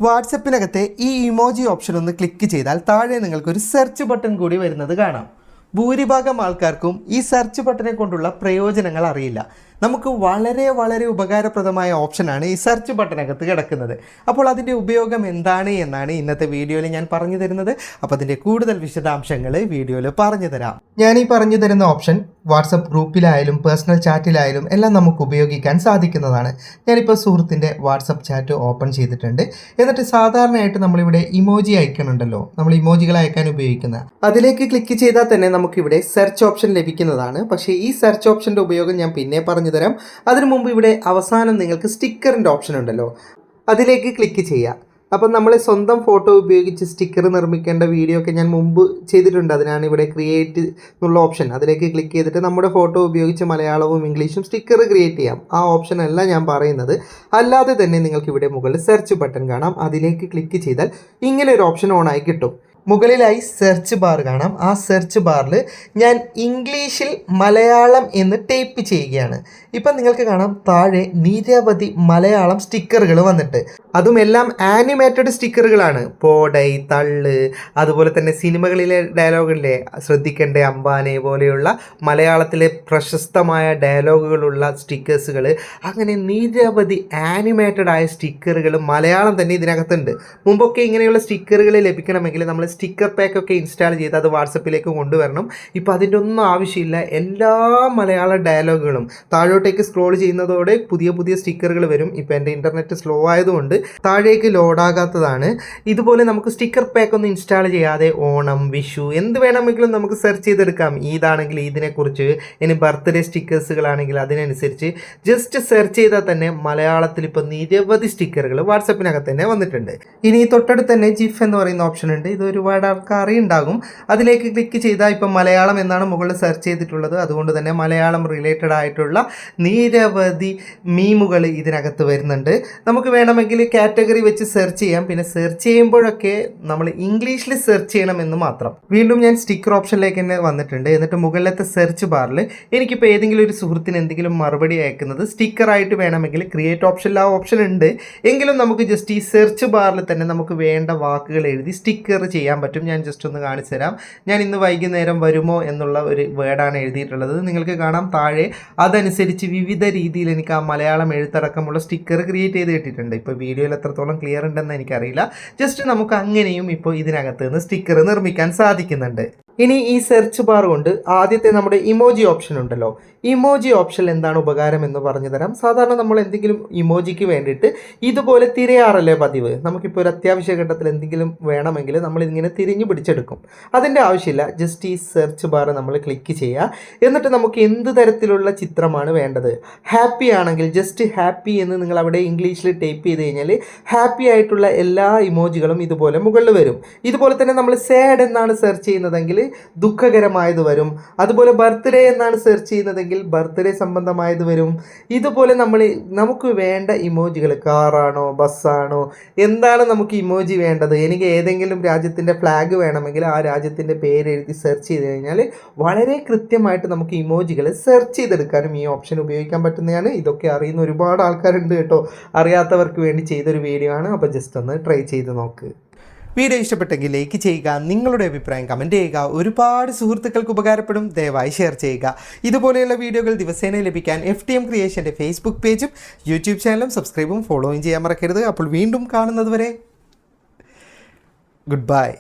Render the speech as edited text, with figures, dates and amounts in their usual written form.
വാട്സപ്പിനകത്തെ ഈ emoji option ഒന്ന് click ചെയ്താൽ താഴെ നിങ്ങൾക്കൊരു സെർച്ച് ബട്ടൺ കൂടി വരുന്നത് കാണാം. ഭൂരിഭാഗം ആൾക്കാർക്കും ഈ സെർച്ച് ബട്ടനെ കൊണ്ടുള്ള പ്രയോജനങ്ങൾ അറിയില്ല. നമുക്ക് വളരെ വളരെ ഉപകാരപ്രദമായ ഓപ്ഷനാണ് ഈ സെർച്ച് ബട്ടനകത്ത് കിടക്കുന്നത്. അപ്പോൾ അതിൻ്റെ ഉപയോഗം എന്താണ് എന്നാണ് ഇന്നത്തെ വീഡിയോയിൽ ഞാൻ പറഞ്ഞു തരുന്നത്. അപ്പോൾ അതിൻ്റെ കൂടുതൽ വിശദാംശങ്ങൾ വീഡിയോയിൽ പറഞ്ഞു തരാം. ഞാൻ ഈ പറഞ്ഞു തരുന്ന ഓപ്ഷൻ വാട്സപ്പ് ഗ്രൂപ്പിലായാലും പേഴ്സണൽ ചാറ്റിലായാലും എല്ലാം നമുക്ക് ഉപയോഗിക്കാൻ സാധിക്കുന്നതാണ്. ഞാനിപ്പോൾ സുഹൃത്തിൻ്റെ വാട്സപ്പ് ചാറ്റ് ഓപ്പൺ ചെയ്തിട്ടുണ്ട്. എന്നിട്ട് സാധാരണയായിട്ട് നമ്മളിവിടെ ഇമോജി അയക്കണുണ്ടല്ലോ, നമ്മൾ ഇമോജികൾ അയക്കാൻ ഉപയോഗിക്കുന്ന അതിലേക്ക് ക്ലിക്ക് ചെയ്താൽ തന്നെ നമുക്കിവിടെ സെർച്ച് ഓപ്ഷൻ ലഭിക്കുന്നതാണ്. പക്ഷേ ഈ സെർച്ച് ഓപ്ഷൻ്റെ ഉപയോഗം ഞാൻ പിന്നെ പറഞ്ഞു തരാം. അതിനു മുമ്പ് ഇവിടെ അവസാനം നിങ്ങൾക്ക് സ്റ്റിക്കറിൻ്റെ ഓപ്ഷൻ ഉണ്ടല്ലോ, അതിലേക്ക് ക്ലിക്ക് ചെയ്യുക. അപ്പം നമ്മൾ സ്വന്തം ഫോട്ടോ ഉപയോഗിച്ച് സ്റ്റിക്കർ നിർമ്മിക്കേണ്ട വീഡിയോ ഒക്കെ ഞാൻ മുമ്പ് ചെയ്തിട്ടുണ്ട്. അതിനാണ് ഇവിടെ ക്രിയേറ്റ് എന്നുള്ള ഓപ്ഷൻ. അതിലേക്ക് ക്ലിക്ക് ചെയ്തിട്ട് നമ്മുടെ ഫോട്ടോ ഉപയോഗിച്ച് മലയാളവും ഇംഗ്ലീഷും സ്റ്റിക്കർ ക്രിയേറ്റ് ചെയ്യാം. ആ ഓപ്ഷൻ അല്ല ഞാൻ പറയുന്നത്. അല്ലാതെ തന്നെ നിങ്ങൾക്ക് ഇവിടെ മുകളിൽ സെർച്ച് ബട്ടൺ കാണാം. അതിലേക്ക് ക്ലിക്ക് ചെയ്താൽ ഇങ്ങനെ ഒരു ഓപ്ഷൻ ഓണായി കിട്ടും. മുകളിലായി സെർച്ച് ബാർ കാണാം. ആ സെർച്ച് ബാറിൽ ഞാൻ ഇംഗ്ലീഷിൽ മലയാളം എന്ന് ടൈപ്പ് ചെയ്യുകയാണ്. ഇപ്പം നിങ്ങൾക്ക് കാണാം താഴെ നിരവധി മലയാളം സ്റ്റിക്കറുകൾ വന്നിട്ട്, അതും എല്ലാം ആനിമേറ്റഡ് സ്റ്റിക്കറുകളാണ്. പോടൈ, തള്ള്, അതുപോലെ തന്നെ സിനിമകളിലെ ഡയലോഗുകളിലെ ശ്രദ്ധിക്കേണ്ട അമ്പാനെ പോലെയുള്ള മലയാളത്തിലെ പ്രശസ്തമായ ഡയലോഗുകളുള്ള സ്റ്റിക്കേഴ്സുകൾ, അങ്ങനെ നിരവധി ആനിമേറ്റഡ് ആയ സ്റ്റിക്കറുകൾ മലയാളം തന്നെ ഇതിനകത്തുണ്ട്. മുമ്പൊക്കെ ഇങ്ങനെയുള്ള സ്റ്റിക്കറുകൾ ലഭിക്കണമെങ്കിൽ നമ്മൾ സ്റ്റിക്കർ പാക്കൊക്കെ ഇൻസ്റ്റാൾ ചെയ്ത് അത് വാട്സപ്പിലേക്ക് കൊണ്ടുവരണം. ഇപ്പോൾ അതിൻ്റെ ഒന്നും ആവശ്യമില്ല. എല്ലാ മലയാള ഡയലോഗുകളും താഴോട്ടേക്ക് സ്ക്രോൾ ചെയ്യുന്നതോടെ പുതിയ പുതിയ സ്റ്റിക്കറുകൾ വരും. ഇപ്പോൾ എൻ്റെ ഇൻ്റർനെറ്റ് സ്ലോ ആയതുകൊണ്ട് താഴേക്ക് ലോഡാകാത്തതാണ്. ഇതുപോലെ നമുക്ക് സ്റ്റിക്കർ പാക്ക് ഒന്നും ഇൻസ്റ്റാൾ ചെയ്യാതെ ഓണം, വിഷു എന്ത് വേണമെങ്കിലും നമുക്ക് സെർച്ച് ചെയ്തെടുക്കാം. ഈദാണെങ്കിൽ ഇതിനെക്കുറിച്ച്, ഇനി ബർത്ത്ഡേ സ്റ്റിക്കേഴ്സുകളാണെങ്കിൽ അതിനനുസരിച്ച് ജസ്റ്റ് സെർച്ച് ചെയ്താൽ തന്നെ മലയാളത്തിൽ ഇപ്പോൾ നിരവധി സ്റ്റിക്കറുകൾ വാട്സപ്പിനകത്ത് തന്നെ വന്നിട്ടുണ്ട്. ഇനി തൊട്ടടുത്ത് തന്നെ ജിഫ് എന്ന് പറയുന്ന ഓപ്ഷൻ ഉണ്ട്. ഇത് ഒരുപാട് ആൾക്കാർ അറിയുണ്ടാകും. അതിലേക്ക് ക്ലിക്ക് ചെയ്താൽ ഇപ്പം മലയാളം എന്നാണ് മുകളിൽ സെർച്ച് ചെയ്തിട്ടുള്ളത്. അതുകൊണ്ട് തന്നെ മലയാളം റിലേറ്റഡ് ആയിട്ടുള്ള നിരവധി മീമുകൾ ഇതിനകത്ത് വരുന്നുണ്ട്. നമുക്ക് വേണമെങ്കിൽ കാറ്റഗറി വെച്ച് സെർച്ച് ചെയ്യാം. പിന്നെ സെർച്ച് ചെയ്യുമ്പോഴൊക്കെ നമ്മൾ ഇംഗ്ലീഷിൽ സെർച്ച് ചെയ്യണമെന്ന് മാത്രം. വീണ്ടും ഞാൻ സ്റ്റിക്കർ ഓപ്ഷനിലേക്ക് തന്നെ വന്നിട്ടുണ്ട്. എന്നിട്ട് മുകളിലത്തെ സെർച്ച് ബാറിൽ എനിക്കിപ്പോൾ ഏതെങ്കിലും ഒരു സുഹൃത്തിന് എന്തെങ്കിലും മറുപടി അയക്കുന്നത് സ്റ്റിക്കറായിട്ട് വേണമെങ്കിൽ ക്രിയേറ്റ് ഓപ്ഷനിൽ ആ ഓപ്ഷൻ ഉണ്ട്. എങ്കിലും നമുക്ക് ജസ്റ്റ് ഈ സെർച്ച് ബാറിൽ തന്നെ നമുക്ക് വേണ്ട വാക്കുകൾ എഴുതി സ്റ്റിക്കർ ചെയ്യാൻ പറ്റും. ഞാൻ ജസ്റ്റ് ഒന്ന് കാണിച്ചു തരാം. ഞാൻ ഇന്ന് വൈകുന്നേരം വരുമോ എന്നുള്ള ഒരു വേർഡാണ് എഴുതിയിട്ടുള്ളത്. നിങ്ങൾക്ക് കാണാം താഴെ അതനുസരിച്ച് വിവിധ രീതിയിൽ എനിക്ക് ആ മലയാളം എഴുത്തടക്കമുള്ള സ്റ്റിക്കർ ക്രിയേറ്റ് ചെയ്ത് കിട്ടിയിട്ടുണ്ട്. ഇപ്പോൾ വീഡിയോയിൽ എത്രത്തോളം ക്ലിയർ ഉണ്ടെന്ന് എനിക്കറിയില്ല. ജസ്റ്റ് നമുക്ക് അങ്ങനെയും ഇപ്പോൾ ഇതിനകത്ത് നിന്ന് സ്റ്റിക്കർ നിർമ്മിക്കാൻ സാധിക്കുന്നുണ്ട്. ഇനി ഈ സെർച്ച് ബാർ കൊണ്ട് ആദ്യത്തെ നമ്മുടെ ഇമോജി ഓപ്ഷൻ ഉണ്ടല്ലോ, ഇമോജി ഓപ്ഷൻ എന്താണ് ഉപകാരം എന്ന് പറഞ്ഞു തരാം. സാധാരണ നമ്മൾ എന്തെങ്കിലും ഇമോജിക്ക് വേണ്ടിയിട്ട് ഇതുപോലെ തിരയാറല്ലേ പതിവ്. നമുക്കിപ്പോൾ ഒരു അത്യാവശ്യ ഘട്ടത്തിൽ എന്തെങ്കിലും വേണമെങ്കിൽ നമ്മൾ ഇങ്ങനെ തിരിഞ്ഞു പിടിച്ചെടുക്കും. അതിൻ്റെ ആവശ്യമില്ല. ജസ്റ്റ് ഈ സെർച്ച് ബാർ നമ്മൾ ക്ലിക്ക് ചെയ്യുക. എന്നിട്ട് നമുക്ക് എന്ത് തരത്തിലുള്ള ചിത്രമാണ് വേണ്ടത്. ഹാപ്പി ആണെങ്കിൽ ജസ്റ്റ് ഹാപ്പി എന്ന് നിങ്ങൾ അവിടെ ഇംഗ്ലീഷിൽ ടൈപ്പ് ചെയ്ത് കഴിഞ്ഞാൽ ഹാപ്പി ആയിട്ടുള്ള എല്ലാ ഇമോജികളും ഇതുപോലെ മുകളിൽ വരും. ഇതുപോലെ തന്നെ നമ്മൾ സാഡ് എന്നാണ് സെർച്ച് ചെയ്യുന്നതെങ്കിൽ ദുഃഖകരമായത് വരും. അതുപോലെ ബർത്ത്ഡേ എന്നാണ് സെർച്ച് ചെയ്യുന്നതെങ്കിൽ ബർത്ത്ഡേ സംബന്ധമായത് വരും. ഇതുപോലെ നമുക്ക് വേണ്ട ഇമോജികൾ, കാറാണോ ബസ്സാണോ എന്താണ് നമുക്ക് ഇമോജി വേണ്ടത്. എനിക്ക് ഏതെങ്കിലും രാജ്യത്തിൻ്റെ ഫ്ലാഗ് വേണമെങ്കിൽ ആ രാജ്യത്തിൻ്റെ പേര് എഴുതി സെർച്ച് ചെയ്ത് കഴിഞ്ഞാൽ വളരെ കൃത്യമായിട്ട് നമുക്ക് ഇമോജികൾ സെർച്ച് ചെയ്തെടുക്കാനും ഈ ഓപ്ഷൻ ഉപയോഗിക്കാൻ പറ്റുന്നതാണ്. ഇതൊക്കെ അറിയുന്ന ഒരുപാട് ആൾക്കാരുണ്ട് കേട്ടോ. അറിയാത്തവർക്ക് വേണ്ടി ചെയ്തൊരു വീഡിയോ ആണ്. അപ്പോൾ ജസ്റ്റ് ഒന്ന് ട്രൈ ചെയ്ത് നോക്ക്. വീഡിയോ ഇഷ്ടപ്പെട്ടെങ്കിൽ ലൈക്ക് ചെയ്യുക, നിങ്ങളുടെ അഭിപ്രായം കമൻറ്റ് ചെയ്യുക. ഒരുപാട് സുഹൃത്തുക്കൾക്ക് ഉപകാരപ്പെടും. ദയവായി ഷെയർ ചെയ്യുക. ഇതുപോലെയുള്ള വീഡിയോകൾ ദിവസേന ലഭിക്കാൻ FTM ക്രിയേഷൻ്റെ ഫേസ്ബുക്ക് പേജും യൂട്യൂബ് ചാനലും സബ്സ്ക്രൈബും ഫോളോയും ചെയ്യാൻ മറക്കരുത്. അപ്പോൾ വീണ്ടും കാണുന്നത് വരെ ഗുഡ് ബൈ.